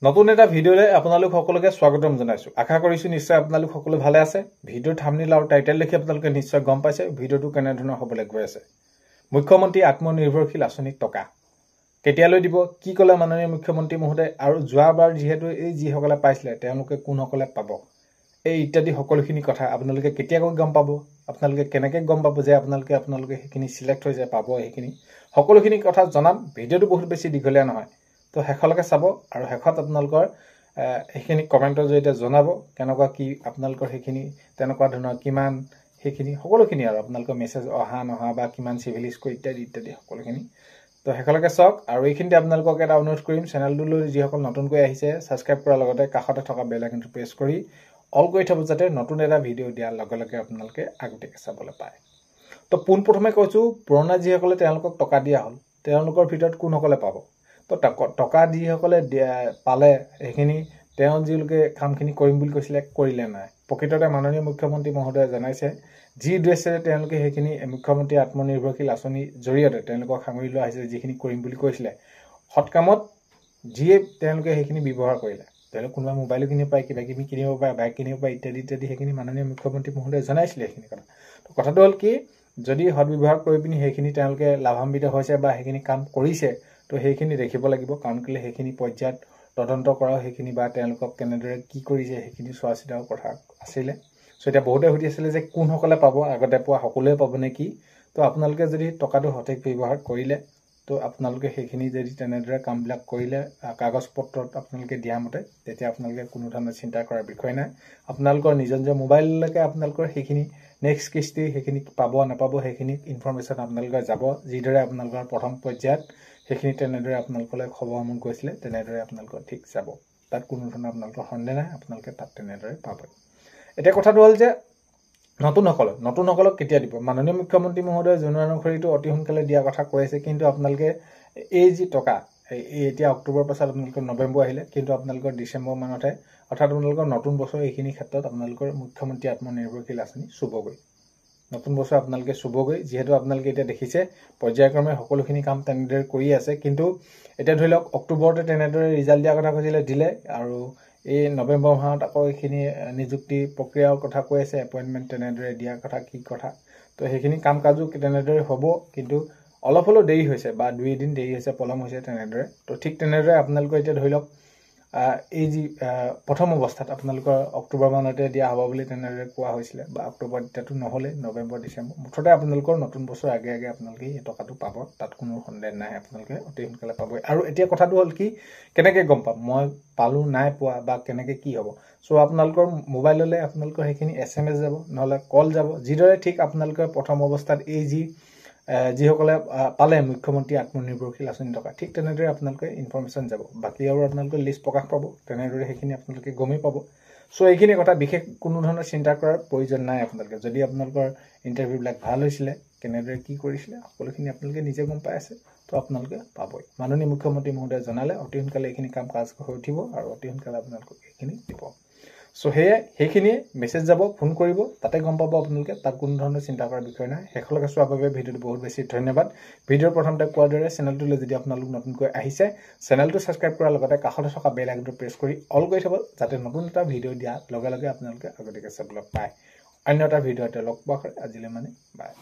নতুন এটা ভিডিঅ'লে আপোনালোক সকলোকে স্বাগতম জনাইছো। আশা কৰিছো নিশ্চয় আপোনালোক সকলো ভালে আছে। ভিডিঅ'ৰ থাম্বনেইল আৰু টাইটেল দেখি আপোনালোকে নিশ্চয় গম পাইছে ভিডিঅ'টো কেনে ধৰণৰ হ'বলৈ গৈ আছে। মুখ্যমন্ত্ৰী আত্মনিৰ্ভৰশীল আঁচনি টকা কেতিয়ালৈ দিব, কি ক'লে মাননীয় মুখ্যমন্ত্ৰী মহোদয়, আৰু যোৱাবাৰ যিহেতু এই যিসকলে পাইছিলে তেওঁলোকে কোনসকলে পাব, এই ইত্যাদি সকলোখিনি কথা আপোনালোকে কেতিয়াকৈ গম পাব, আপোনালোকে কেনেকৈ গম পাব যে আপোনালোকে সেইখিনি সিলেক্ট হৈছে পাব, সেইখিনি সকলোখিনি কথা জনাম। ভিডিঅ'টো বহুত বেছি দীঘলীয়া নহয়, তো শেষলৈকে চাব আৰু শেষত আপোনালোকৰ সেইখিনি কমেণ্টৰ জৰিয়তে জনাব কেনেকুৱা কি আপোনালোকৰ সেইখিনি তেনেকুৱা ধৰণৰ কিমান সেইখিনি সকলোখিনি আৰু আপোনালোকৰ মেছেজ অহা নহা বা কিমান চিভিল স্ক'ৰ ইত্যাদি ইত্যাদি সকলোখিনি। তো শেষলৈকে চাওক আৰু এইখিনিতে আপোনালোকক এটা অনুৰোধ কৰিম, চেনেলটোলৈ যিসকল নতুনকৈ আহিছে ছাবস্ক্ৰাইব কৰাৰ লগতে কাষতে থকা বেল আইকনটো প্ৰেছ কৰি অল কৰি থ'ব, যাতে নতুন এটা ভিডিঅ' দিয়াৰ লগে লগে আপোনালোকে আগতীয়াকৈ চাবলৈ পায়। তো পোনপ্ৰথমে কৈছোঁ, পুৰণা যিসকলে তেওঁলোকক টকা দিয়া হ'ল তেওঁলোকৰ ভিতৰত কোনসকলে পাব। তো টকা যিসকলে পালে সেইখিনি তেওঁ যিলোকে কামখিনি কৰিম বুলি কৈছিলে কৰিলে নাই। প্ৰকৃততে মাননীয় মুখ্যমন্ত্ৰী মহোদয়ে জনাইছে যি উদ্দেশ্যেৰে তেওঁলোকে সেইখিনি মুখ্যমন্ত্ৰী আত্মনিৰ্ভৰশীল আঁচনিৰ জৰিয়তে তেওঁলোকক সাঙুৰি লোৱা আহিছে, যিখিনি কৰিম বুলি কৈছিলে সৎকামত যিয়ে তেওঁলোকে সেইখিনি ব্যৱহাৰ কৰিলে। তেওঁলোকে কোনোবা মোবাইলো কিনিব পাৰে, কিবা কিবি কিনিব পাৰে, বাইক কিনিব পাৰে ইত্যাদি ইত্যাদি, সেইখিনি মাননীয় মুখ্যমন্ত্ৰী মহোদয়ে জনাইছিলে সেইখিনি কথা। তো কথাটো হ'ল কি, যদি সদব্যৱহাৰ কৰি পিনি সেইখিনি তেওঁলোকে লাভান্বিত হৈছে বা সেইখিনি কাম কৰিছে, তো সেইখিনি দেখিব লাগিব। কাৰণ কেলৈ সেইখিনি পৰ্যায়ত তদন্ত কৰাও সেইখিনি বা তেওঁলোকক কেনেদৰে কি কৰিছে সেইখিনি চোৱা চিতাও কথা আছিলে। চ' এতিয়া বহুতে সুধি আছিলে যে কোনসকলে পাব, আগতে পোৱা সকলোৱে পাব নে কি। তো আপোনালোকে যদি টকাটো সঠিক ব্যৱহাৰ কৰিলে, তো আপোনালোকে সেইখিনি যদি তেনেদৰে কামবিলাক কৰিলে কাগজ পত্ৰত আপোনালোকে দিয়া মতে, তেতিয়া আপোনালোকে কোনো ধৰণৰ চিন্তা কৰাৰ বিষয় নাই। আপোনালোকৰ নিজৰ নিজৰ মোবাইললৈকে আপোনালোকৰ সেইখিনি নেক্সট কিস্তি সেইখিনি পাব নাপাব সেইখিনি ইনফৰ্মেশ্যন আপোনালোকে যাব। যিদৰে আপোনালোকৰ প্ৰথম পৰ্যায়ত সেইখিনি তেনেদৰে আপোনালোকলৈ খবৰসমূহ গৈছিলে তেনেদৰে আপোনালোকৰ ঠিক যাব। তাত কোনো ধৰণৰ আপোনালোকৰ সন্দেহ নাই, আপোনালোকে তাত তেনেদৰে পাব। এতিয়া কথাটো হ'ল যে নতুনসকলক কেতিয়া দিব। মাননীয় মুখ্যমন্ত্ৰী মহোদয়ে জনোৱা অনুসৰিটো অতি সোনকালে দিয়াৰ কথা কৈ আছে, কিন্তু আপোনালোকে এই যি টকা এতিয়া অক্টোবৰৰ পাছত আপোনালোকৰ নৱেম্বৰ আহিলে, কিন্তু আপোনালোকৰ ডিচেম্বৰ মানতহে, অৰ্থাৎ আপোনালোকৰ নতুন বছৰ এইখিনি ক্ষেত্ৰত আপোনালোকৰ মুখ্যমন্ত্ৰী আত্মনিৰ্ভৰশীল আঁচনি চুবগৈ। নতুন বছৰ আপোনালোকে চুবগৈ, যিহেতু আপোনালোকে এতিয়া দেখিছে পৰ্যায়ক্ৰমে সকলোখিনি কাম তেনেদৰে কৰি আছে। কিন্তু এতিয়া ধৰি লওক অক্টোবৰতে তেনেদৰে ৰিজাল্ট দিয়াৰ কথা কৈছিলে, দিলে, আৰু এই নৱেম্বৰ মাহত আকৌ এইখিনি নিযুক্তি প্ৰক্ৰিয়াৰ কথা কৈ আছে, এপইণ্টমেণ্ট তেনেদৰে দিয়াৰ কথা কি কথা। তো সেইখিনি কাম কাজো তেনেদৰে হ'ব, কিন্তু অলপ হ'লেও দেৰি হৈছে বা 2 এদিন দেৰি হৈছে, পলম হৈছে তেনেদৰে। তো ঠিক তেনেদৰে আপোনালোকৰ এতিয়া ধৰি লওক এই যি প্ৰথম অৱস্থাত আপোনালোকৰ অক্টোবৰ মানতে দিয়া হ'ব বুলি তেনেদৰে কোৱা হৈছিলে, বা অক্টোবৰ এতিয়াতো নহ'লে নৱেম্বৰ ডিচেম্বৰ, মুঠতে আপোনালোকৰ নতুন বছৰ আগে আগে আপোনালোকে এই টকাটো পাব, তাত কোনো সন্দেহ নাই, আপোনালোকে অতি সোনকালে পাবই। আৰু এতিয়া কথাটো হ'ল কি, কেনেকৈ গম পাম মই পালোঁ নাই পোৱা বা কেনেকৈ কি হ'ব। চ' আপোনালোকৰ মোবাইললৈ আপোনালোকৰ সেইখিনি SMS যাব, নহ'লে কল যাব। যিদৰে ঠিক আপোনালোকৰ প্ৰথম অৱস্থাত এই যিসকলে পালে মুখ্যমন্ত্ৰী আত্মনিৰ্ভৰশীল আঁচনি টকা, ঠিক তেনেদৰে আপোনালোকে ইনফৰ্মেশ্যন যাব। বাকী আৰু আপোনালোকে লিষ্ট প্ৰকাশ পাব, তেনেদৰে সেইখিনি আপোনালোকে গমেই পাব। চ' এইখিনি কথা বিশেষ কোনো ধৰণৰ চিন্তা কৰাৰ প্ৰয়োজন নাই। আপোনালোকে যদি আপোনালোকৰ ইণ্টাৰভিউবিলাক ভাল হৈছিলে, কেনেদৰে কি কৰিছিলে সকলোখিনি আপোনালোকে নিজে গম পাই আছে, তো আপোনালোকে পাবই। মাননীয় মুখ্যমন্ত্ৰী মহোদয়ে জনালে অতি সোনকালে এইখিনি কাম কাজ হৈ উঠিব আৰু অতি সোনকালে আপোনালোকক এইখিনি দিব। চ' সেইখিনিয়ে মেছেজ যাব, ফোন কৰিব, তাতে গম পাব আপোনালোকে, তাত কোনো ধৰণৰ চিন্তা কৰাৰ বিষয় নাই। শেষলৈকে চোৱাৰ বাবে ভিডিঅ'টো বহুত বেছি ধন্যবাদ। ভিডিঅ'ৰ প্ৰথমতে কোৱাৰ দৰে চেনেলটোলৈ যদি আপোনালোক নতুনকৈ আহিছে, চেনেলটো ছাবস্ক্ৰাইব কৰাৰ লগতে কাষতে থকা বেল আইকনটো প্ৰেছ কৰি অল কৰি থ'ব, যাতে নতুন এটা ভিডিঅ' দিয়াৰ লগে লগে আপোনালোকে আগতীয়াকৈ চাবলৈ পায়। অন্য এটা ভিডিঅ'তে লগ পোৱা হয়। আজিলৈ বাই।